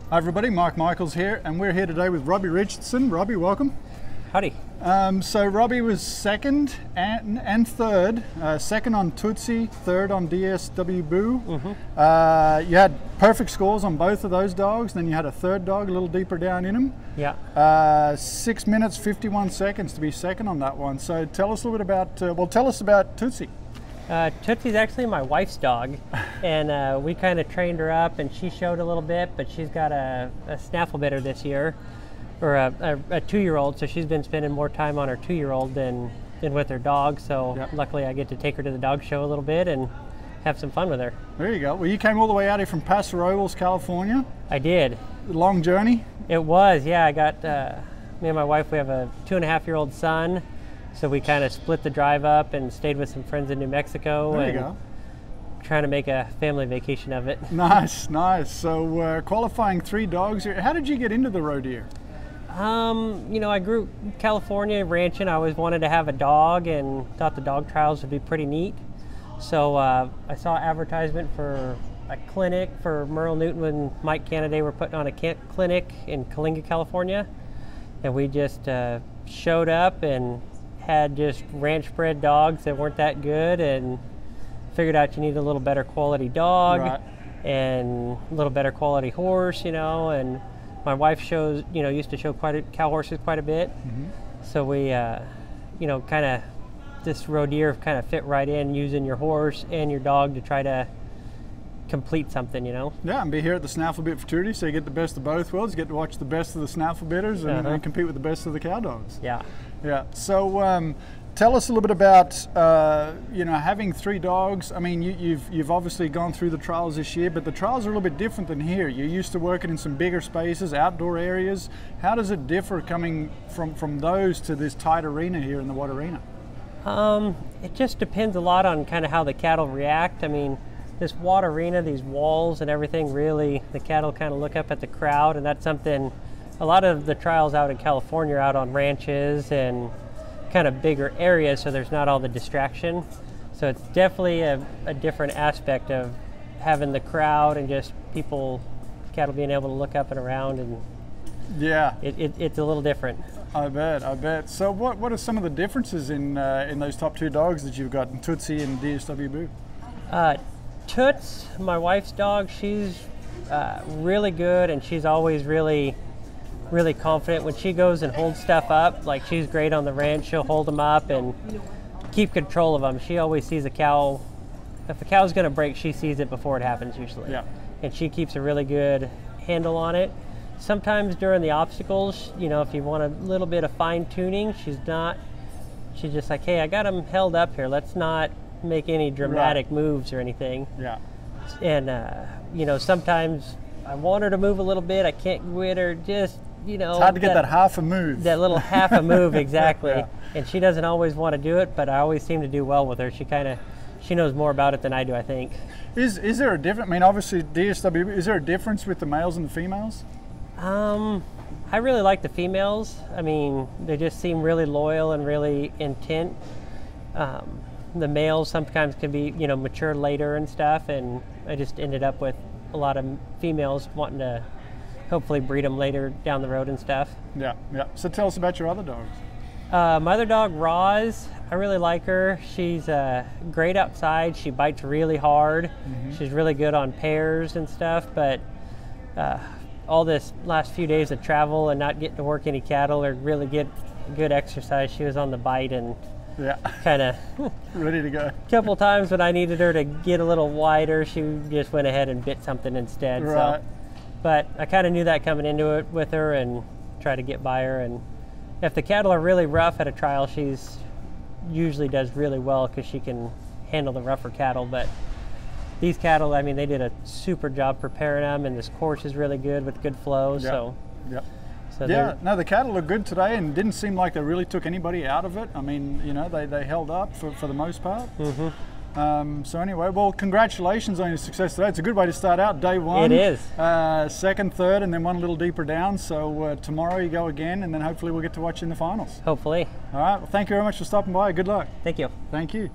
Hi everybody, Mike Michaels here, and we're here today with Robbie Richardson. Robbie, welcome. Howdy. So Robbie was second and third. Second on Tootsie, third on DSW Boo. You had perfect scores on both of those dogs, then you had a third dog a little deeper down in them. Yeah. 6 minutes, 51 seconds to be second on that one. So tell us a little bit about, tell us about Tootsie. Tootsie's actually my wife's dog, and we kind of trained her up, and she showed a little bit, but she's got a snaffle bitter this year, or a 2-year-old, so she's been spending more time on her 2-year-old than with her dog, so Yep. Luckily I get to take her to the dog show a little bit and have some fun with her. There you go. Well, you came all the way out here from Paso Robles, California. I did. Long journey. It was, yeah. I got, me and my wife, we have a 2.5-year-old son, so we kind of split the drive up and stayed with some friends in New Mexico. There and you go. Trying to make a family vacation of it. Nice, nice. So qualifying 3 dogs here. How did you get into the Rodear? You know, I grew up in California ranching. I always wanted to have a dog and thought the dog trials would be pretty neat. So I saw advertisement for a clinic for Merle Newton when Mike Canada were putting on a clinic in Kalinga, California. And we just showed up and had just ranch bred dogs that weren't that good, and figured out you need a little better quality dog. Right. And a little better quality horse, you know, and my wife used to show cow horses quite a bit. So we, you know, kind of this Rodear kind of fit right in, using your horse and your dog to try to complete something, you know. Yeah, and be here at the Snaffle Bit Futurity, so you get the best of both worlds. You get to watch the best of the Snaffle Bitters and compete with the best of the cow dogs. Yeah. Yeah. So tell us a little bit about you know, having 3 dogs. I mean, you've obviously gone through the trials this year, but the trials are a little bit different than here. You're used to working in some bigger spaces, outdoor areas. How does it differ coming from those to this tight arena here in the Watt Arena? It just depends a lot on kind of how the cattle react. I mean, this Watt Arena, these walls and everything, really, the cattle kind of look up at the crowd, and that's something, a lot of the trials out in California are out on ranches and kind of bigger areas, so there's not all the distraction. So it's definitely a different aspect of having the crowd and just cattle being able to look up and around, and yeah, it's a little different. I bet. So what are some of the differences in those top 2 dogs that you've got, in Tootsie and DSW Boo? Toots, my wife's dog, she's really good, and she's always really confident when she goes and holds stuff up. Like, she's great on the ranch. She'll hold them up and keep control of them. She always sees a cow. If a cow's going to break, she sees it before it happens usually. Yeah. And she keeps a really good handle on it. Sometimes during the obstacles, you know, if you want a little bit of fine tuning, she's just like, hey, I got them held up here. Let's not make any dramatic moves or anything. Yeah. And, you know, sometimes I want her to move a little bit. I can't get her, just, you know. It's hard to get that half a move. That little half a move, exactly. Yeah. And she doesn't always want to do it, but I always seem to do well with her. She knows more about it than I do, I think. Is there a difference? I mean, obviously DSW, is there a difference with the males and the females? I really like the females. I mean, they just seem really loyal and really intent. The males sometimes can be, you know, mature later and stuff, and I just ended up with a lot of females wanting to hopefully breed them later down the road and stuff. Yeah, yeah. So tell us about your other dogs. My other dog, Roz, I really like her. She's great outside. She bites really hard. She's really good on pairs and stuff, but all this last few days of travel and not getting to work any cattle or really get good exercise, she was on the bite and kind of ready to go. A couple times when I needed her to get a little wider, she just went ahead and bit something instead. Right. So, but I kind of knew that coming into it with her and tried to get by her. And if the cattle are really rough at a trial, she's usually does really well because she can handle the rougher cattle. But these cattle, I mean, they did a super job preparing them, and this course is really good with good flow. So no, the cattle look good today, and didn't seem like they really took anybody out of it. I mean, you know, they held up for the most part. So anyway, well, congratulations on your success today. It's a good way to start out day one. It is. Second, third, and then one a little deeper down. So tomorrow you go again, and then hopefully we'll get to watch you in the finals. Hopefully. All right. Well, thank you very much for stopping by. Good luck. Thank you. Thank you.